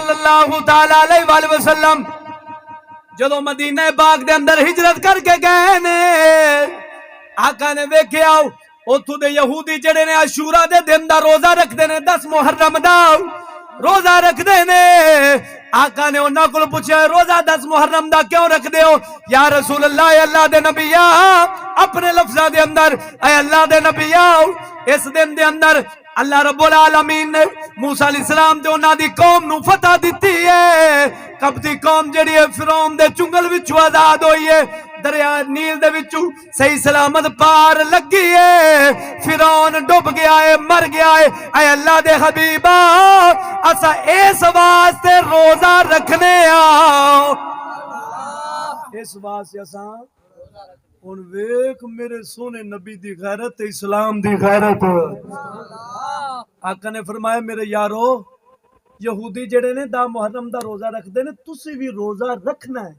सल्लल्लाहु तआला अलैहि वसल्लम जदों मदीना पाक दे अंदर हिजरत करके गए ने, आका ने वेख्या उथों दे यहूदी जेड़े ने अशूरा दे दिन दा रोजा रखदे ने, 10 मुहर्रम दा रोजा रखदे ने। आका ने उन्हां कोल पूछया रोजा 10 मुहर्रम दा क्यों रखदे हो? या रसूल अल्लाह, अल्लाह दे नबिया, अपने लफ्ज़ां दे अंदर ऐ अल्लाह दे नबिया, इस दिन दे अंदर अल्लाह रब्बुल आलमीन ने मूसा अलैहिस्सलाम ते उन्हां दी कौम नूं फतह दित्ती है। कब्ती कौम जेड़ी है फिरौन दे चुंगल विचों आजाद होई है, दरिया नील दे विचों सही सलामत पार लगी है। फिरौन डुब गया है, मर गया है। ऐ अल्लाह दे हबीबा, असा इस वास्ते रोजा रखने आ, इस वास्ते असा हुण वेख मेरे सोने नबी दी गैरत, इस्लाम दी गैरत। आका ने फरमाया मेरे यारो, यहूदी जेड़े ने 10 मुहर्रम दा रोजा रखदे ने, तुसी भी रोजा रखना है,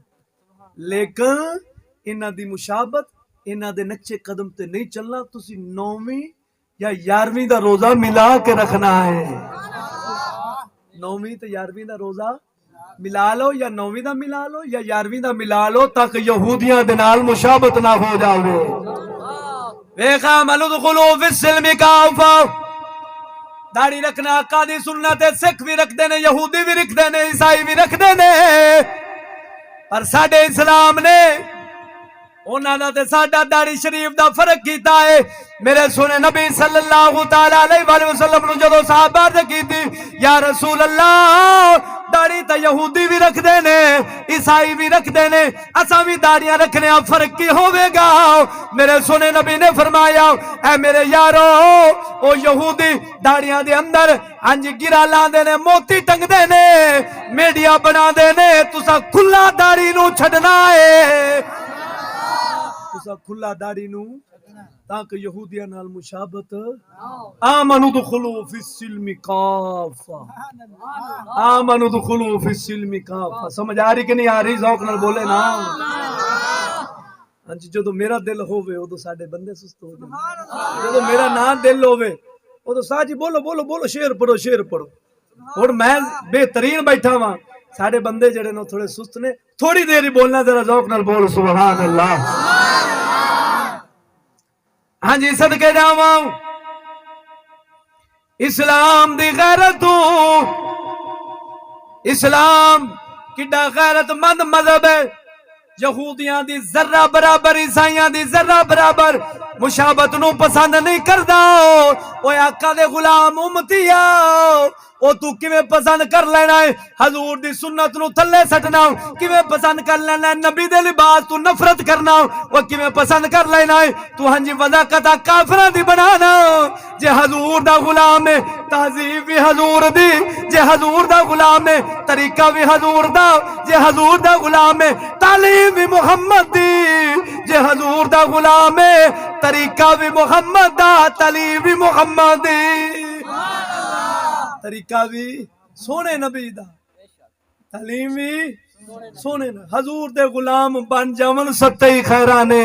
लेकिन इन्हां दी मुशाबत, इन्हां दे नक्शे कदम ते नहीं चलना। तुसी 9वीं या 11वीं दा रोजा मिला के रखना है। 9वीं ते 11वीं दा रोजा मिला लो, या 9वीं दा मिला लो, या 11वीं दा मिला लो, ताकि यहूदियां दे नाल मुशाबत ना हो जावे। वेखा मलुदखुलू फिस्सिल्मि काफा, दाढ़ी रखना आका दी सुन्नत है। सिख भी रखते ने, यहूदी भी रखते ने, ईसाई भी रखते ने, पर साडे इस्लाम ने उन्हां दा ते साडा दाढ़ी शरीफ दा फर्क कीता है। मेरे सोने नबी सल्लल्लाहु तआला अलैहि वसल्लम नु जदों सहाबा ने कीती, या रसूल अल्लाह, दाढ़ी तो यहूदी भी रखते ने, ईसाई भी रखते ने, असा भी दाढ़ियां रखने, फर्क की होवेगा? मेरे सोने नबी ने फरमाया, ऐ मेरे यारो, ओ यहूदी दाढ़ियां दे अंदर अंज गिरा लांदे ने, मोती टंगदे ने, मेडिया बनांदे ने, तुसा खुला दाढ़ी नू छड्डना है, तुसा खुला दाढ़ी नू, ताकि यहूदियां नाल मुशाबत। आमनु दुखुलू फिस्सिल्मि काफा, आमनु दुखुलू फिस्सिल्मि काफा। समझ आ रही कि नहीं आ रही? ज़ौक नाल बोले ना। हां जी, जदों मेरा दिल होवे उदों साडे बंदे सुस्त हो जांदे, जदों मेरा ना दिल होवे उदों साजी बोलो बोलो बोलो, शेर पढ़ो शेर पढ़ो। हुण मैं बेहतरीन बैठा वां, साडे बंदे जेड़े ने थोड़े सुस्त ने, थोड़ी देर ही बोलना, जरा ज़ौक नाल बोल सुभान अल्लाह। हाँ जी, सदके जावां, इस्लाम दी गैरत, इस्लाम किड्डा गैरतमंद मजहब है। यहूदियां दी जर्रा बराबर, ईसाइयां दी जर्रा बराबर मुशाबत नू पसंद नहीं करदा। ओए आका दे गुलाम उम्मतिया, ओ तू किवें पसंद कर लेना है हजूर दी सुन्नत नू थल्ले सटना? किवें पसंद कर लेना है नबी दे लिबास तू नफरत करना? ओ किवें पसंद कर लेना है तू हां जी वज़ाकत काफिरां दी बनाना? जे हजूर दा गुलाम है, तहजीब भी हजूर दी, जे हजूर दा गुलाम है, तरीका भी हजूर दा, जे हजूर दा गुलाम है, तालीम भी मुहम्मद दी, जे हजूर दा गुलाम है, तरीका भी मुहम्मद दा, तालीम भी मुहम्मद दी, तरीका भी सोने नबी दा, तालीम भी सोने न। हजूर दे गुलाम बन जावन सत्ते ही खैरा ने।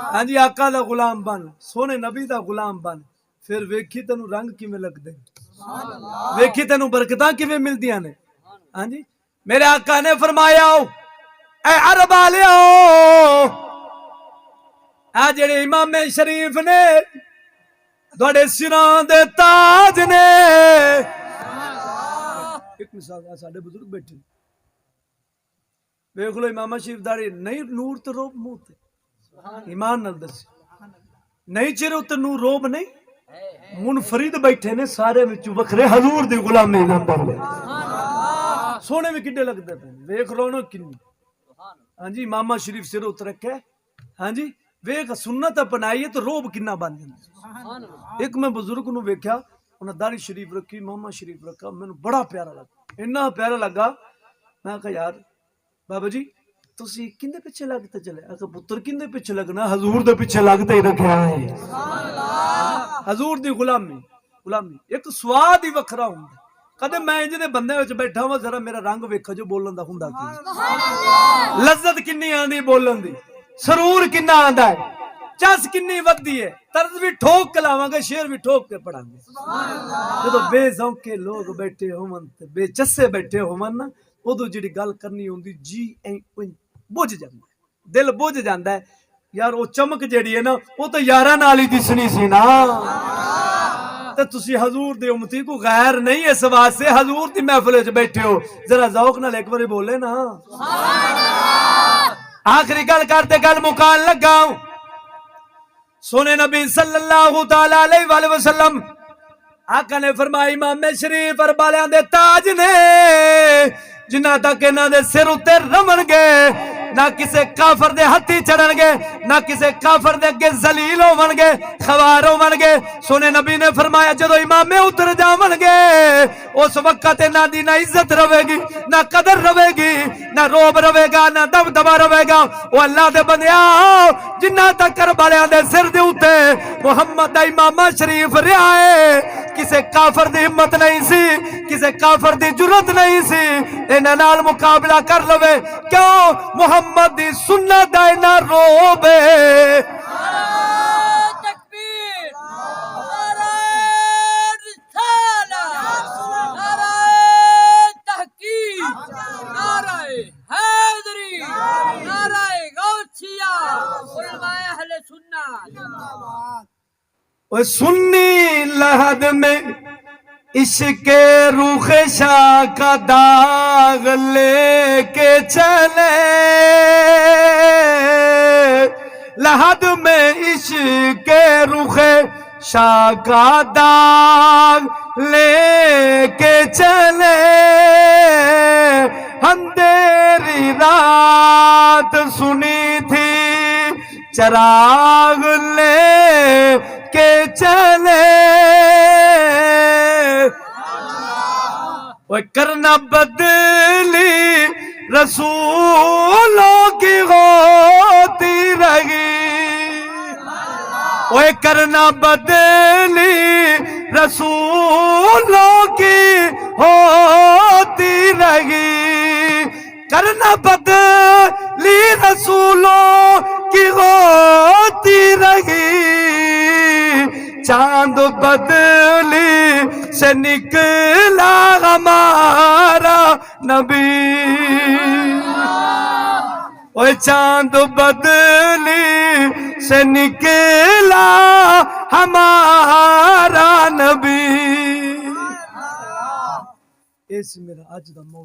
हाँ जी, आका दा गुलाम बन, सोने नबी दा गुलाम बन, फिर वेखी तेनू रंग किवें लगदे, वेखी तेनू बरकतां किवें मिलदियां ने। हाँ जी, मेरे आका ने फरमाया, ऐ अरब वालियो, आ जेड़े इमाम शरीफ ने तुहाडे सिरां दे ताज ने। एक मिसाल, साडे बुजुर्ग बैठे, वेख लो इमाम शरीफ दाढ़ी नहीं, नूर ते रोब मुंह ते, ईमान नाल दस नहीं, चेहरे उत्ते नूर रोब नहीं, मुनफरिद बैठे ने, सारे विच वखरे हजूर दी गुलामी दे अंदर सोने भी किड्डे लगदे पे, वेख लो ना किन्नी। हाँ जी, इमाम शरीफ सिर उत रखे, हाँ जी, वेख सुन्नत अपनाई तो रोब किन्ना बन जांदा। एक मैं बुजुर्ग नूं वेख्या, उन्हें दाढ़ी शरीफ रखी, मामा शरीफ रखा, मैनू बड़ा प्यारा लगा, इन्ना प्यारा लगा। मैं कहा यार बाबा जी तुसी किंदे पिछे लगते चले? आखा पुत्र किंदे पिछे लगना, हजूर दे पिछे लगते ही रखा है। हजूर दी गुलामी, गुलामी एक स्वाद ही वखरा हुंदा। कदे मैं इंज दे बंदे विच बैठा वां, जरा मेरा रंग वेखो जो बोलन दा हुंदा की, लज्जत किन्नी आंदी बोलन दी, सरूर किन्ना आंदा है। चस किन्नी वधी है, तर्ज भी ठोक के लावांगे, शेर भी ठोक के पढ़ांगे। जो बेजौके लोग बैठे होवन ते बेचस्से बैठे होवन ना, उदों जिहड़ी गल करनी होंदी जी बुझ जांदा है, दिल बुझ जांदा है यार। वो चमक जिहड़ी है ना, वो तो यारां नाल ही दिसनी सी ना। ते तुसी हजूर दे उम्मती को गैर नहीं, इस वास्ते हजूर दी महफिल च बैठे हो, जरा ज़ौक नाल एक बारी बोले ना। आखिरी गल करते गल मुकान लगा। सोने नबी सल्लल्लाहु तआला अलैहि वसल्लम आका ने फरमाया, इमाम शरीफ अरबालियां दे ताज ने, जिन्ना तक इन्हां दे सिर उत्ते रवणगे, ना किसे काफर दे हत्थी चढ़नगे, ना किसे काफर दे अगे जलील होवणगे, खवार होवणगे। सोने नबी ने फरमाया, जदों इमामे उतर जावणगे, उस वक्त इन्हां दी ना इज्जत रवेगी, ना कदर रवेगी, ना रोब रवेगा, ना दबदबा रवेगा। ओ अल्लाह दे बंदिया, जिन्ना तक करबलियां दे सिर दे उत्ते मुहम्मद दा इमामा शरीफ रहा है, किसे काफर दी हिम्मत नहीं सी, किसे काफर दी जुरत नहीं सी इन्हां नाल मुकाबला कर लवे। क्यों? मुहम्मद दी सुन्नत दा इन्ना रोब है। तकबीर, नारे रिसाला, नारे तहकीक, नारे हैदरी, नारे गौसिया, उलमाए अहले सुन्नत। ओ सुन्नी लहद में इश्के रूखे शाह का दाग लेके चले, लहद में इश्के रूखे शाह का दाग लेके चले। अंधेरी रात सुनी थी चराग ले के चले। वो करना बदली रसूलों की होती रही, वो करना बदली रसूलों की होती रही, करना बदली रसूलों की होती रही। चांद बदली से निकला हमारा नबी, ओए चांद बदली से निकला हमारा नबी। इस मेरा अज दा